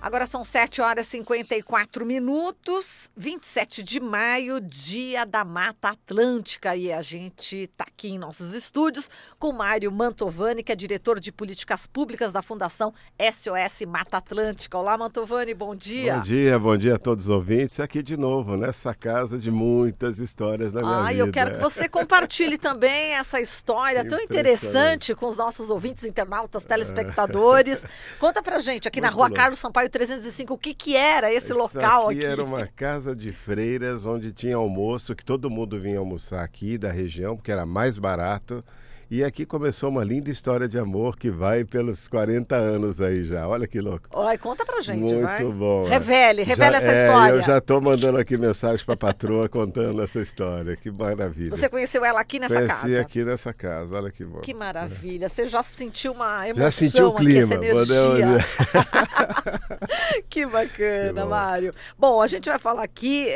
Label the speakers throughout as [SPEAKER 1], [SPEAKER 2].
[SPEAKER 1] Agora são 7h54, 27 de maio, dia da Mata Atlântica. E a gente está aqui em nossos estúdios com o Mário Mantovani, que é diretor de políticas públicas da Fundação SOS Mata Atlântica. Olá, Mantovani, bom dia.
[SPEAKER 2] Bom dia a todos os ouvintes. Aqui de novo, nessa casa de muitas histórias da minha vida.
[SPEAKER 1] Eu quero que você compartilhe também essa história tão interessante com os nossos ouvintes, internautas, telespectadores. Conta pra gente, aqui na Rua Carlos Sampaio 305, o que era esse local aqui?
[SPEAKER 2] Era uma casa de freiras onde tinha almoço, que todo mundo vinha almoçar aqui da região, porque era mais barato. E aqui começou uma linda história de amor que vai pelos 40 anos aí já. Olha que louco.
[SPEAKER 1] Oi, conta pra gente,
[SPEAKER 2] muito
[SPEAKER 1] vai.
[SPEAKER 2] Muito bom.
[SPEAKER 1] Revele essa história.
[SPEAKER 2] Eu já estou mandando aqui mensagens para a patroa contando essa história. Que maravilha.
[SPEAKER 1] Você conheceu ela aqui nessa casa?
[SPEAKER 2] Conheci aqui nessa casa, olha que bom.
[SPEAKER 1] Que maravilha. Você já sentiu uma emoção
[SPEAKER 2] já sentiu o clima,
[SPEAKER 1] aqui, essa energia. Que bacana, Mário. Bom, a gente vai falar aqui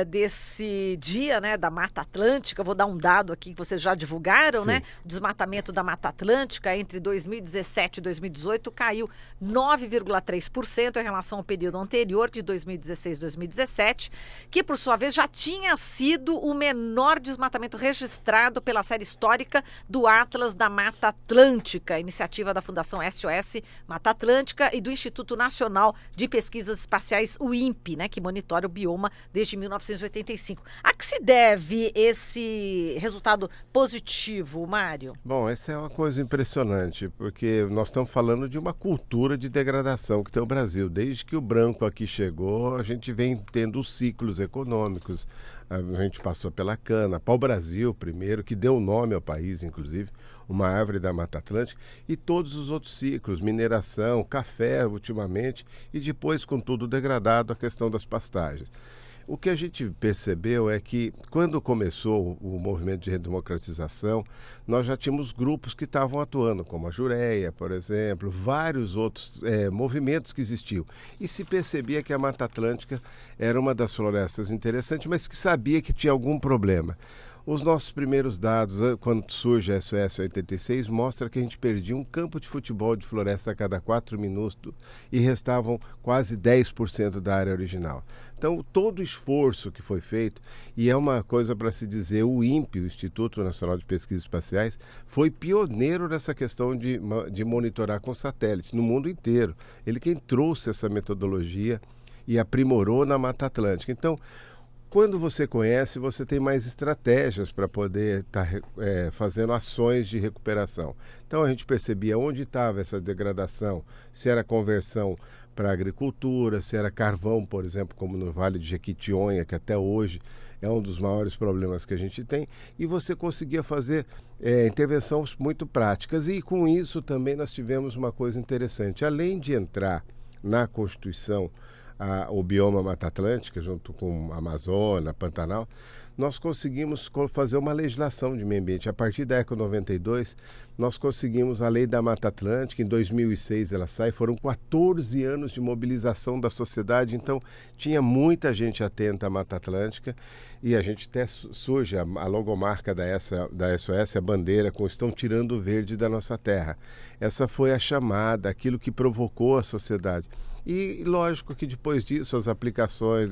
[SPEAKER 1] desse dia, né, da Mata Atlântica. Eu vou dar um dado aqui que vocês já divulgaram, né? Desmatamento da Mata Atlântica entre 2017 e 2018 caiu 9,3% em relação ao período anterior de 2016-2017, que por sua vez já tinha sido o menor desmatamento registrado pela série histórica do Atlas da Mata Atlântica, iniciativa da Fundação SOS Mata Atlântica e do Instituto Nacional de Pesquisas Espaciais, o INPE, né, que monitora o bioma desde 1985. A que se deve esse resultado positivo, Mário?
[SPEAKER 2] Bom, essa é uma coisa impressionante, porque nós estamos falando de uma cultura de degradação que tem o Brasil. Desde que o branco aqui chegou, a gente vem tendo ciclos econômicos. A gente passou pela cana, pau-brasil primeiro, que deu nome ao país, inclusive, uma árvore da Mata Atlântica, e todos os outros ciclos, mineração, café ultimamente, e depois, com tudo degradado, a questão das pastagens. O que a gente percebeu é que, quando começou o movimento de redemocratização, nós já tínhamos grupos que estavam atuando, como a Jureia, por exemplo, vários outros movimentos que existiam. E se percebia que a Mata Atlântica era uma das florestas interessantes, mas que sabia que tinha algum problema. Os nossos primeiros dados, quando surge a SOS 86, mostra que a gente perdia um campo de futebol de floresta a cada 4 minutos e restavam quase 10% da área original. Então, todo o esforço que foi feito, e é uma coisa para se dizer, o INPE, o Instituto Nacional de Pesquisas Espaciais, foi pioneiro nessa questão de monitorar com satélites no mundo inteiro. Ele quem trouxe essa metodologia e aprimorou na Mata Atlântica. Então, quando você conhece, você tem mais estratégias para poder estar fazendo ações de recuperação. Então a gente percebia onde estava essa degradação, se era conversão para agricultura, se era carvão, por exemplo, como no Vale de Jequitinhonha, que até hoje é um dos maiores problemas que a gente tem, e você conseguia fazer intervenções muito práticas. E com isso também nós tivemos uma coisa interessante. Além de entrar na Constituição o bioma Mata Atlântica, junto com a Amazônia, Pantanal, nós conseguimos fazer uma legislação de meio ambiente. A partir da ECO 92, nós conseguimos a Lei da Mata Atlântica, em 2006 ela sai, foram 14 anos de mobilização da sociedade, então tinha muita gente atenta à Mata Atlântica, e a gente até surge a logomarca da SOS, a bandeira, com estão tirando o verde da nossa terra. Essa foi a chamada, aquilo que provocou a sociedade. E lógico que depois disso as aplicações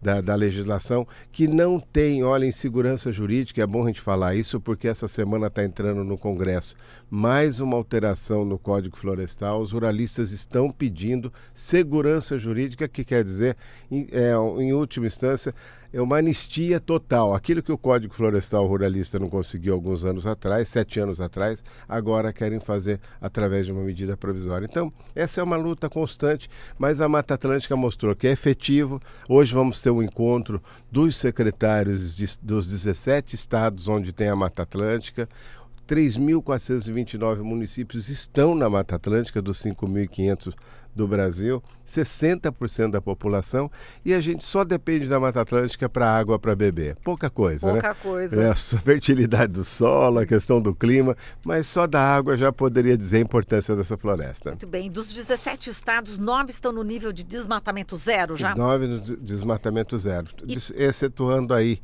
[SPEAKER 2] da legislação que não tem, olha, insegurança jurídica, é bom a gente falar isso porque essa semana está entrando no Congresso mais uma alteração no Código Florestal. Os ruralistas estão pedindo segurança jurídica, que quer dizer, em última instância, é uma anistia total. Aquilo que o Código Florestal Ruralista não conseguiu alguns anos atrás, 7 anos atrás, agora querem fazer através de uma medida provisória. Então, essa é uma luta constante, mas a Mata Atlântica mostrou que é efetivo. Hoje vamos ter um encontro dos secretários dos 17 estados onde tem a Mata Atlântica. 3.429 municípios estão na Mata Atlântica, dos 5.500 do Brasil, 60% da população, e a gente só depende da Mata Atlântica para água para beber. Pouca coisa, né?
[SPEAKER 1] Pouca coisa.
[SPEAKER 2] A fertilidade do solo, a questão do clima, mas só da água já poderia dizer a importância dessa floresta.
[SPEAKER 1] Muito bem. Dos 17 estados, 9 estão no nível de desmatamento zero já?
[SPEAKER 2] 9 no desmatamento zero, excetuando aí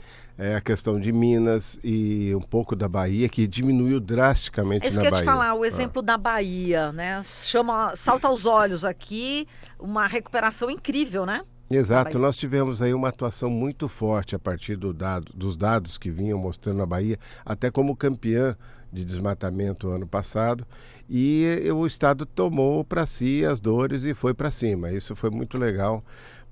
[SPEAKER 2] a questão de Minas e um pouco da Bahia, que diminuiu drasticamente na Bahia.
[SPEAKER 1] É isso que eu ia te falar, o exemplo da Bahia, né? Salta aos olhos aqui. aqui uma recuperação incrível, né?
[SPEAKER 2] Exato, nós tivemos aí uma atuação muito forte a partir dos dados que vinham mostrando a Bahia, até como campeã de desmatamento ano passado, e o Estado tomou para si as dores e foi para cima. Isso foi muito legal,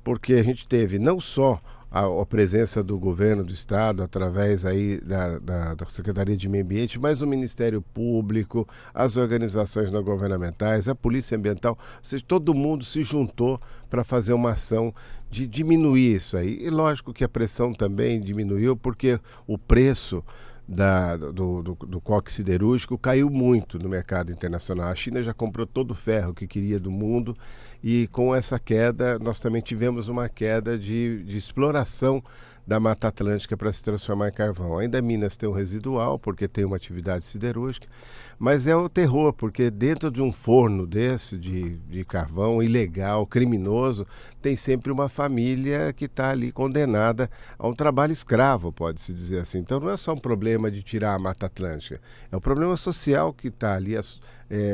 [SPEAKER 2] porque a gente teve não só a presença do governo do Estado, através aí da Secretaria de Meio Ambiente, mas o Ministério Público, as organizações não governamentais, a Polícia Ambiental, ou seja, todo mundo se juntou para fazer uma ação de diminuir isso aí. E lógico que a pressão também diminuiu, porque o preço do coque siderúrgico caiu muito no mercado internacional. A China já comprou todo o ferro que queria do mundo, e com essa queda nós também tivemos uma queda de exploração da Mata Atlântica para se transformar em carvão. Ainda Minas tem um residual, porque tem uma atividade siderúrgica, mas é o terror, porque dentro de um forno desse de carvão ilegal, criminoso, tem sempre uma família que está ali condenada a um trabalho escravo, pode-se dizer assim. Então não é só um problema de tirar a Mata Atlântica, é um problema social que está ali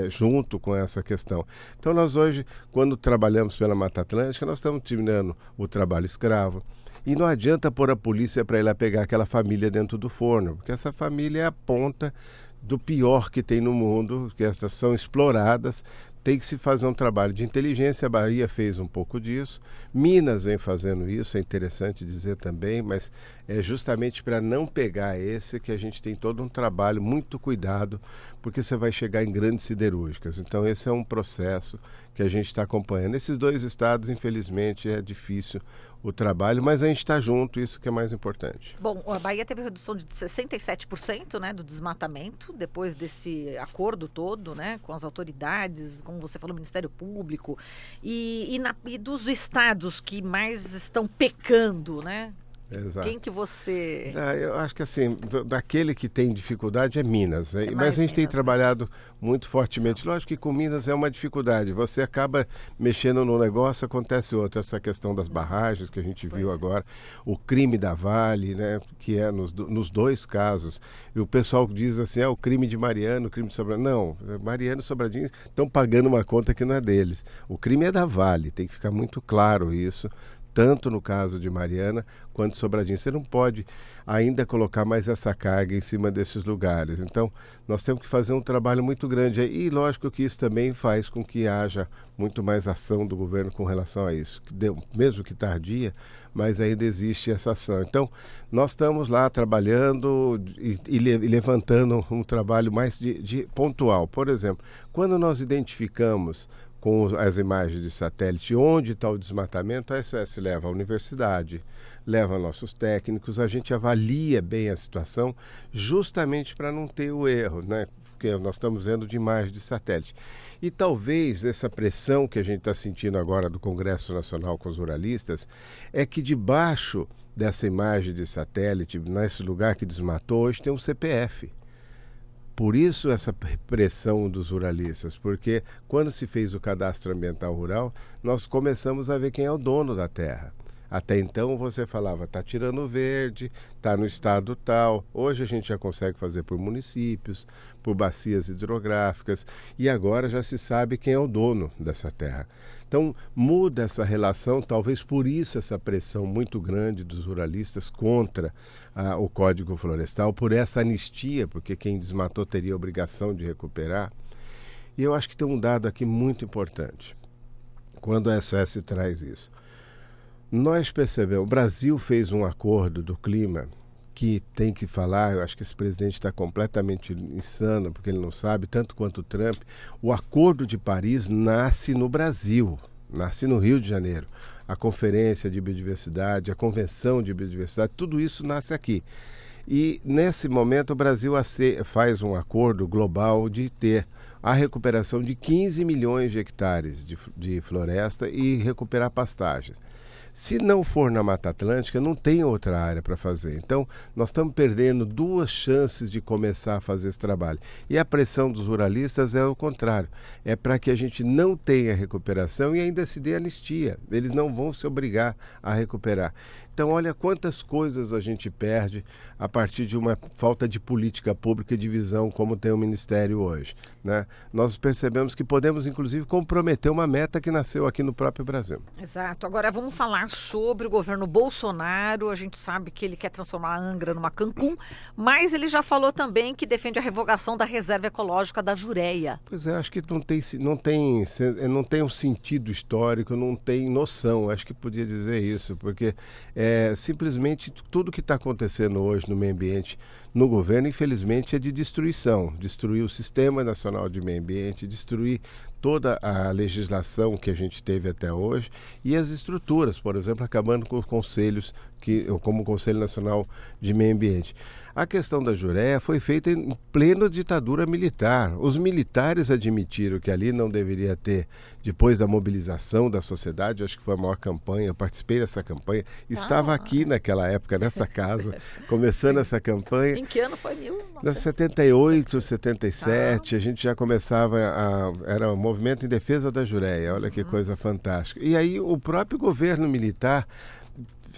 [SPEAKER 2] junto com essa questão. Então nós hoje, quando trabalhamos pela Mata Atlântica, nós estamos terminando o trabalho escravo. E não adianta pôr a polícia para ir lá pegar aquela família dentro do forno, porque essa família é a ponta do pior que tem no mundo, que essas são exploradas. Tem que se fazer um trabalho de inteligência. A Bahia fez um pouco disso, Minas vem fazendo isso, é interessante dizer também, mas é justamente para não pegar esse que a gente tem todo um trabalho, muito cuidado, porque você vai chegar em grandes siderúrgicas. Então esse é um processo que a gente está acompanhando. Esses dois estados, infelizmente, é difícil o trabalho, mas a gente está junto, isso que é mais importante.
[SPEAKER 1] Bom, a Bahia teve redução de 67%, né, do desmatamento, depois desse acordo todo, né, com as autoridades, como você falou, Ministério Público, e dos estados que mais estão pecando, né?
[SPEAKER 2] Exato.
[SPEAKER 1] Quem que você...
[SPEAKER 2] Eu acho que assim, daquele que tem dificuldade é Minas, né? Mas a gente tem
[SPEAKER 1] Minas,
[SPEAKER 2] trabalhado muito fortemente. Lógico que com Minas é uma dificuldade. Você acaba mexendo no negócio, acontece outro. Essa questão das barragens que a gente viu agora, o crime da Vale, né? Que é nos dois casos. E o pessoal diz assim, o crime de Mariano, o crime de Sobradinho. Não, Mariano e Sobradinho estão pagando uma conta que não é deles. O crime é da Vale, tem que ficar muito claro isso. Tanto no caso de Mariana quanto de Sobradinho. Você não pode ainda colocar mais essa carga em cima desses lugares. Então, nós temos que fazer um trabalho muito grande. E lógico que isso também faz com que haja muito mais ação do governo com relação a isso. Mesmo que tardia, mas ainda existe essa ação. Então, nós estamos lá trabalhando e levantando um trabalho mais de pontual. Por exemplo, quando nós identificamos com as imagens de satélite onde está o desmatamento, a SOS leva a universidade, leva nossos técnicos, a gente avalia bem a situação justamente para não ter o erro, né? Porque nós estamos vendo de imagens de satélite. E talvez essa pressão que a gente está sentindo agora do Congresso Nacional com os ruralistas é que debaixo dessa imagem de satélite, nesse lugar que desmatou, hoje tem um CPF. Por isso essa pressão dos ruralistas, porque quando se fez o cadastro ambiental rural, nós começamos a ver quem é o dono da terra. Até então você falava, está tirando verde, está no estado tal. Hoje a gente já consegue fazer por municípios, por bacias hidrográficas, e agora já se sabe quem é o dono dessa terra. Então muda essa relação, talvez por isso essa pressão muito grande dos ruralistas contra o Código Florestal, por essa anistia, porque quem desmatou teria a obrigação de recuperar. E eu acho que tem um dado aqui muito importante, quando a SOS traz isso. Nós percebemos, o Brasil fez um acordo do clima que tem que falar, eu acho que esse presidente está completamente insano, porque ele não sabe, tanto quanto o Trump. O Acordo de Paris nasce no Brasil, nasce no Rio de Janeiro. A Conferência de Biodiversidade, a Convenção de Biodiversidade, tudo isso nasce aqui. E nesse momento o Brasil faz um acordo global de ter a recuperação de 15 milhões de hectares de floresta e recuperar pastagens. Se não for na Mata Atlântica, não tem outra área para fazer. Então, nós estamos perdendo duas chances de começar a fazer esse trabalho. E a pressão dos ruralistas é o contrário. É para que a gente não tenha recuperação e ainda se dê anistia. Eles não vão se obrigar a recuperar. Então, olha quantas coisas a gente perde a partir de uma falta de política pública e de visão como tem o Ministério hoje, né? nós percebemos que podemos, inclusive, comprometer uma meta que nasceu aqui no próprio Brasil.
[SPEAKER 1] Exato. Agora vamos falar sobre o governo Bolsonaro. A gente sabe que ele quer transformar a Angra numa Cancún, mas ele já falou também que defende a revogação da reserva ecológica da Jureia.
[SPEAKER 2] Pois é, acho que não tem um sentido histórico, não tem noção, acho que podia dizer isso, porque simplesmente tudo que está acontecendo hoje no meio ambiente, no governo, infelizmente, é de destruição. Destruir o Sistema Nacional de Meio Ambiente, destruir toda a legislação que a gente teve até hoje e as estruturas, por exemplo, acabando com os conselhos, como o Conselho Nacional de Meio Ambiente. A questão da Jureia foi feita em plena ditadura militar. Os militares admitiram que ali não deveria ter, depois da mobilização da sociedade, acho que foi a maior campanha, eu participei dessa campanha, estava aqui naquela época, nessa casa, começando essa campanha.
[SPEAKER 1] Em que ano foi?
[SPEAKER 2] 78, 77, a gente já começava, era um movimento em defesa da Jureia, olha que coisa fantástica. E aí o próprio governo militar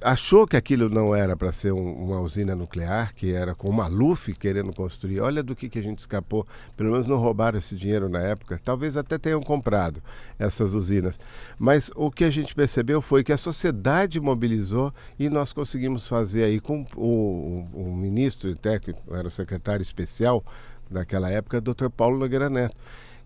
[SPEAKER 2] achou que aquilo não era para ser uma usina nuclear, que era com o Maluf querendo construir. Olha do que a gente escapou. Pelo menos não roubaram esse dinheiro na época. Talvez até tenham comprado essas usinas. Mas o que a gente percebeu foi que a sociedade mobilizou e nós conseguimos fazer aí com o ministro, até que era o secretário especial naquela época, Dr. Paulo Nogueira Neto,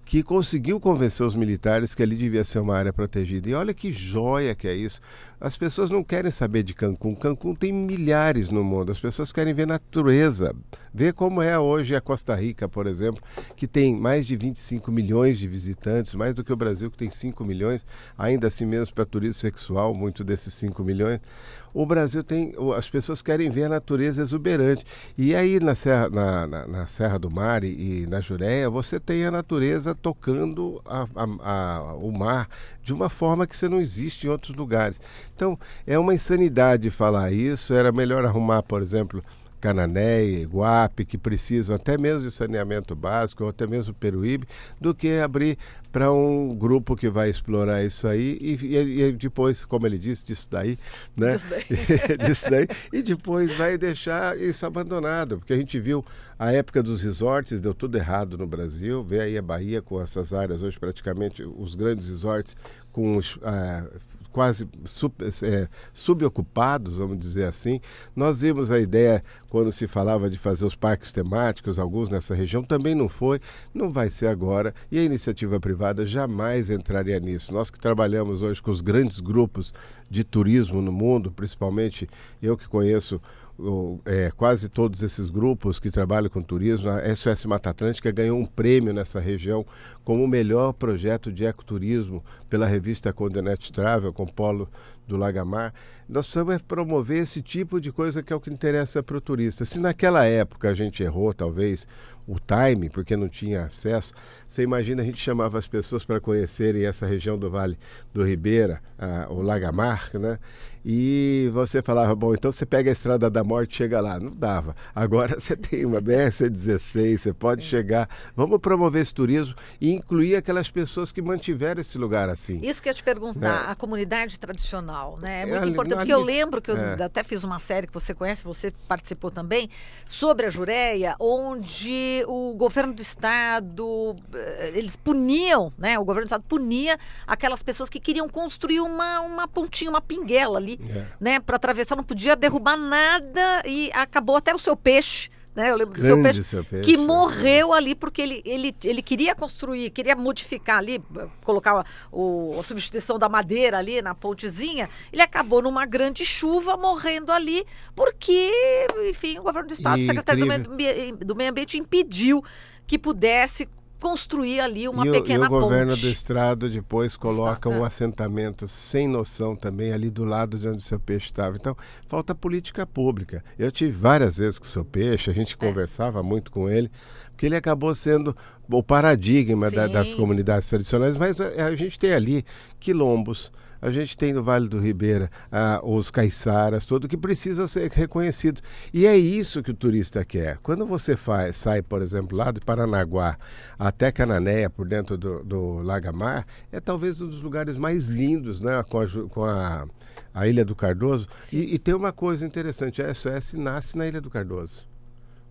[SPEAKER 2] que conseguiu convencer os militares que ali devia ser uma área protegida. E olha que joia que é isso. As pessoas não querem saber de Cancún. Cancún tem milhares no mundo. As pessoas querem ver natureza, ver como é hoje a Costa Rica, por exemplo, que tem mais de 25 milhões de visitantes, mais do que o Brasil, que tem 5 milhões, ainda assim mesmo para turismo sexual, muito desses 5 milhões. O Brasil tem, as pessoas querem ver a natureza exuberante. E aí na Serra do Mar e na Jureia, você tem a natureza tocando o mar de uma forma que você não existe em outros lugares. Então, é uma insanidade falar isso. Era melhor arrumar, por exemplo, Cananéia, Iguape, que precisam até mesmo de saneamento básico, ou até mesmo Peruíbe, do que abrir para um grupo que vai explorar isso aí e depois, como ele disse, disso daí, né? Disso daí, e depois vai deixar isso abandonado, porque a gente viu a época dos resorts, deu tudo errado no Brasil, vê aí a Bahia com essas áreas hoje, praticamente os grandes resorts com os quase subocupados, vamos dizer assim. Nós vimos a ideia quando se falava de fazer os parques temáticos, alguns nessa região, também não foi, não vai ser agora, e a iniciativa privada jamais entraria nisso. Nós que trabalhamos hoje com os grandes grupos de turismo no mundo, principalmente eu que conheço quase todos esses grupos que trabalham com turismo, a SOS Mata Atlântica ganhou um prêmio nessa região como o melhor projeto de ecoturismo pela revista Condé Nast Travel, com polo do Lagamar. Nós precisamos promover esse tipo de coisa que é o que interessa para o turista. Se naquela época a gente errou, talvez, o time, porque não tinha acesso, você imagina, a gente chamava as pessoas para conhecerem essa região do Vale do Ribeira, o Lagamar, né? E você falava, bom, então você pega a Estrada da Morte e chega lá. Não dava. Agora você tem uma BR-116, você pode chegar. Vamos promover esse turismo e incluir aquelas pessoas que mantiveram esse lugar assim.
[SPEAKER 1] Isso que eu ia te perguntar, a comunidade tradicional, né? É muito importante, porque eu lembro que eu até fiz uma série que você conhece, você participou também, sobre a Jureia, onde o governo do estado, eles puniam, né? O governo do estado punia aquelas pessoas que queriam construir uma pontinha, uma pinguela ali, né? Para atravessar, não podia derrubar nada e acabou até o seu peixe. Né? Eu lembro do seu peixe que morreu ali porque ele queria construir, queria modificar ali, colocar a substituição da madeira ali na pontezinha. Ele acabou numa grande chuva morrendo ali porque, enfim, o governo do estado, o secretário do Meio Ambiente impediu que pudesse construir ali uma pequena ponte.
[SPEAKER 2] E o governo do estado depois coloca um assentamento sem noção também ali do lado de onde o seu peixe estava. Então, falta política pública. Eu tive várias vezes com o seu peixe, a gente conversava muito com ele, porque ele acabou sendo o paradigma das comunidades tradicionais, mas a gente tem ali quilombos, a gente tem no Vale do Ribeira os caiçaras, tudo que precisa ser reconhecido. E é isso que o turista quer. Quando você sai, por exemplo, lá de Paranaguá até Cananéia, por dentro do Lagamar, é talvez um dos lugares mais lindos, né, com a Ilha do Cardoso. E tem uma coisa interessante, a SOS nasce na Ilha do Cardoso.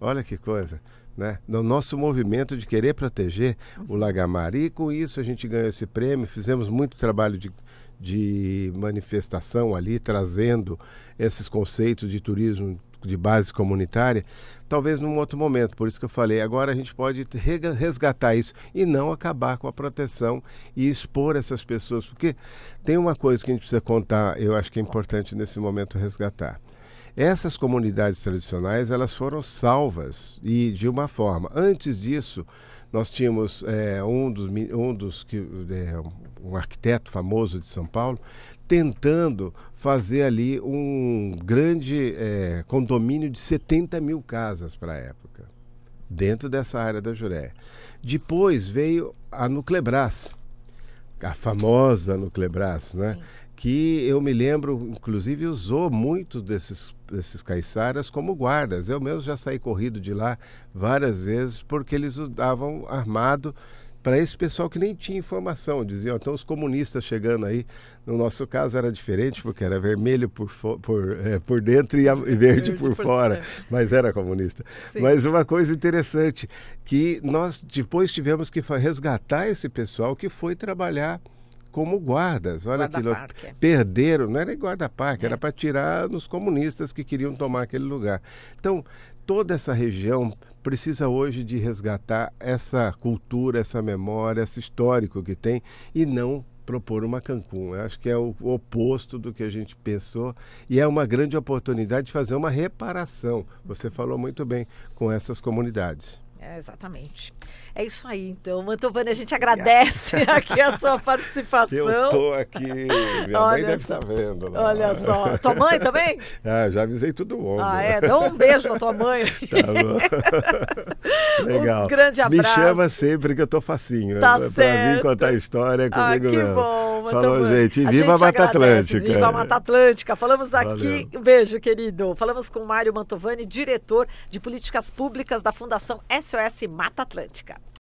[SPEAKER 2] Olha que coisa. né, no nosso movimento de querer proteger o Lagamar. E com isso a gente ganhou esse prêmio, fizemos muito trabalho de manifestação ali, trazendo esses conceitos de turismo de base comunitária, talvez num outro momento. Por isso que eu falei, agora a gente pode resgatar isso e não acabar com a proteção e expor essas pessoas, porque tem uma coisa que a gente precisa contar, eu acho que é importante nesse momento resgatar. Essas comunidades tradicionais, elas foram salvas e de uma forma. Antes disso, nós tínhamos um arquiteto famoso de São Paulo tentando fazer ali um grande condomínio de 70 mil casas para a época, dentro dessa área da Jureia. Depois veio a Nuclebras, a famosa Nuclebras, né? Sim. Que eu me lembro, inclusive, usou muitos desses caiçaras como guardas. Eu mesmo já saí corrido de lá várias vezes, porque eles usavam armado para esse pessoal que nem tinha informação. Diziam, então os comunistas chegando aí, no nosso caso era diferente, porque era vermelho por dentro e verde por fora, mas era comunista. Sim. Mas uma coisa interessante, que nós depois tivemos que resgatar esse pessoal que foi trabalhar como guardas. Olha aquilo, perderam, não era guarda-parque, era para tirar os comunistas que queriam tomar aquele lugar. Então, toda essa região precisa hoje de resgatar essa cultura, essa memória, esse histórico que tem e não propor uma Cancún. Eu acho que é o oposto do que a gente pensou e é uma grande oportunidade de fazer uma reparação. Você falou muito bem com essas comunidades.
[SPEAKER 1] Exatamente. É isso aí, então. Mantovani, a gente agradece aqui a sua participação.
[SPEAKER 2] Eu estou aqui, minha mãe deve estar vendo. Lá.
[SPEAKER 1] Olha só. Tua mãe também?
[SPEAKER 2] Já avisei todo mundo.
[SPEAKER 1] Dá um beijo na tua mãe.
[SPEAKER 2] Tá bom. Legal.
[SPEAKER 1] Um grande abraço.
[SPEAKER 2] Me chama sempre que eu tô facinho.
[SPEAKER 1] Tá
[SPEAKER 2] pra
[SPEAKER 1] certo.
[SPEAKER 2] vir contar a história comigo.
[SPEAKER 1] Que bom, Mantovani.
[SPEAKER 2] Falou, gente. Viva a Mata Atlântica.
[SPEAKER 1] Viva a Mata Atlântica. Falamos aqui,
[SPEAKER 2] Valeu.
[SPEAKER 1] Um beijo, querido. Falamos com Mário Mantovani, diretor de políticas públicas da Fundação SOS Mata Atlântica.